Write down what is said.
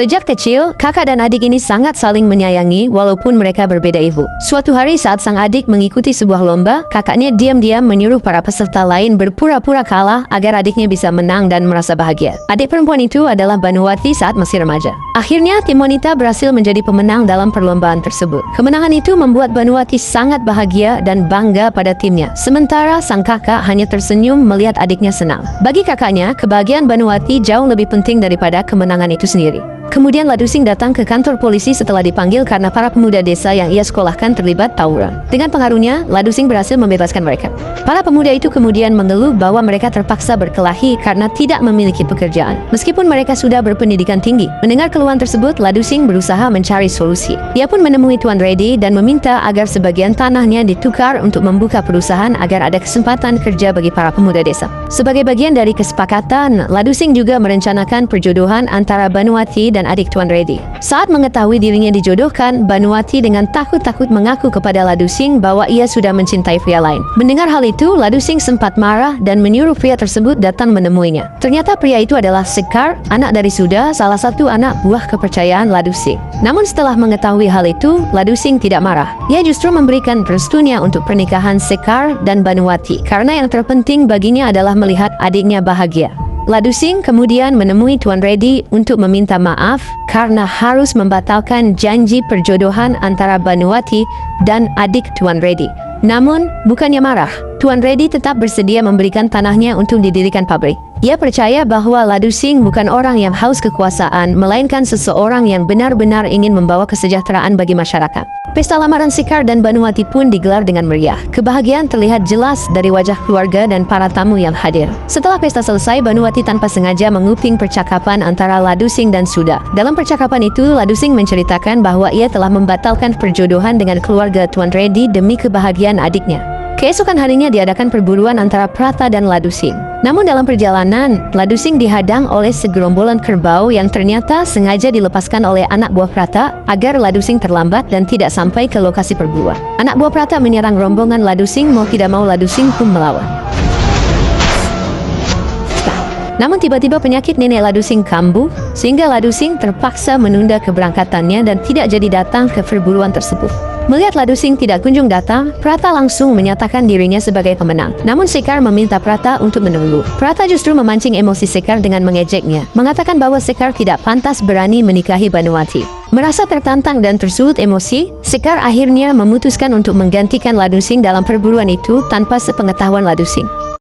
Sejak kecil, kakak dan adik ini sangat saling menyayangi walaupun mereka berbeda ibu. Suatu hari saat sang adik mengikuti sebuah lomba, kakaknya diam-diam menyuruh para peserta lain berpura-pura kalah agar adiknya bisa menang dan merasa bahagia. Adik perempuan itu adalah Banuwati saat masih remaja. Akhirnya, tim wanita berhasil menjadi pemenang dalam perlombaan tersebut. Kemenangan itu membuat Banuwati sangat bahagia dan bangga pada timnya. Sementara sang kakak hanya tersenyum melihat adiknya senang. Bagi kakaknya, kebahagiaan Banuwati jauh lebih penting daripada kemenangan itu sendiri. Kemudian Ladusing datang ke kantor polisi setelah dipanggil karena para pemuda desa yang ia sekolahkan terlibat tawuran. Dengan pengaruhnya, Ladusing berhasil membebaskan mereka. Para pemuda itu kemudian mengeluh bahwa mereka terpaksa berkelahi karena tidak memiliki pekerjaan. Meskipun mereka sudah berpendidikan tinggi. Mendengar keluhan tersebut, Ladusing berusaha mencari solusi. Ia pun menemui Tuan Reddy dan meminta agar sebagian tanahnya ditukar untuk membuka perusahaan agar ada kesempatan kerja bagi para pemuda desa. Sebagai bagian dari kesepakatan, Ladusing juga merencanakan perjodohan antara Banuwati dan adik Tuan Reddy. Saat mengetahui dirinya dijodohkan, Banuwati dengan takut-takut mengaku kepada Ladusing bahwa ia sudah mencintai pria lain. Mendengar hal itu, Ladusing sempat marah dan menyuruh pria tersebut datang menemuinya. Ternyata pria itu adalah Sekar, anak dari Suda, salah satu anak buah kepercayaan Ladusing. Namun setelah mengetahui hal itu, Ladusing tidak marah. Ia justru memberikan restunya untuk pernikahan Sekar dan Banuwati, karena yang terpenting baginya adalah melihat adiknya bahagia. Ladusing kemudian menemui Tuan Reddy untuk meminta maaf karena harus membatalkan janji perjodohan antara Banuwati dan adik Tuan Reddy. Namun, bukannya marah, Tuan Reddy tetap bersedia memberikan tanahnya untuk didirikan pabrik. Ia percaya bahwa Ladusing bukan orang yang haus kekuasaan, melainkan seseorang yang benar-benar ingin membawa kesejahteraan bagi masyarakat. Pesta lamaran Sekar dan Banuwati pun digelar dengan meriah. Kebahagiaan terlihat jelas dari wajah keluarga dan para tamu yang hadir. Setelah pesta selesai, Banuwati tanpa sengaja menguping percakapan antara Ladusing dan Suda. Dalam percakapan itu, Ladusing menceritakan bahwa ia telah membatalkan perjodohan dengan keluarga Tuan Reddy demi kebahagiaan adiknya. Keesokan harinya diadakan perburuan antara Prata dan Ladusing. Namun dalam perjalanan, Ladusing dihadang oleh segerombolan kerbau yang ternyata sengaja dilepaskan oleh anak buah Prata agar Ladusing terlambat dan tidak sampai ke lokasi perburuan. Anak buah Prata menyerang rombongan Ladusing, mau tidak mau Ladusing pun melawan. Namun tiba-tiba penyakit nenek Ladusing kambuh, sehingga Ladusing terpaksa menunda keberangkatannya dan tidak jadi datang ke perburuan tersebut. Melihat Ladusing tidak kunjung datang, Prata langsung menyatakan dirinya sebagai pemenang. Namun Sekar meminta Prata untuk menunggu. Prata justru memancing emosi Sekar dengan mengejeknya, mengatakan bahwa Sekar tidak pantas berani menikahi Banuwati. Merasa tertantang dan tersulut emosi, Sekar akhirnya memutuskan untuk menggantikan Ladusing dalam perburuan itu tanpa sepengetahuan Ladusing.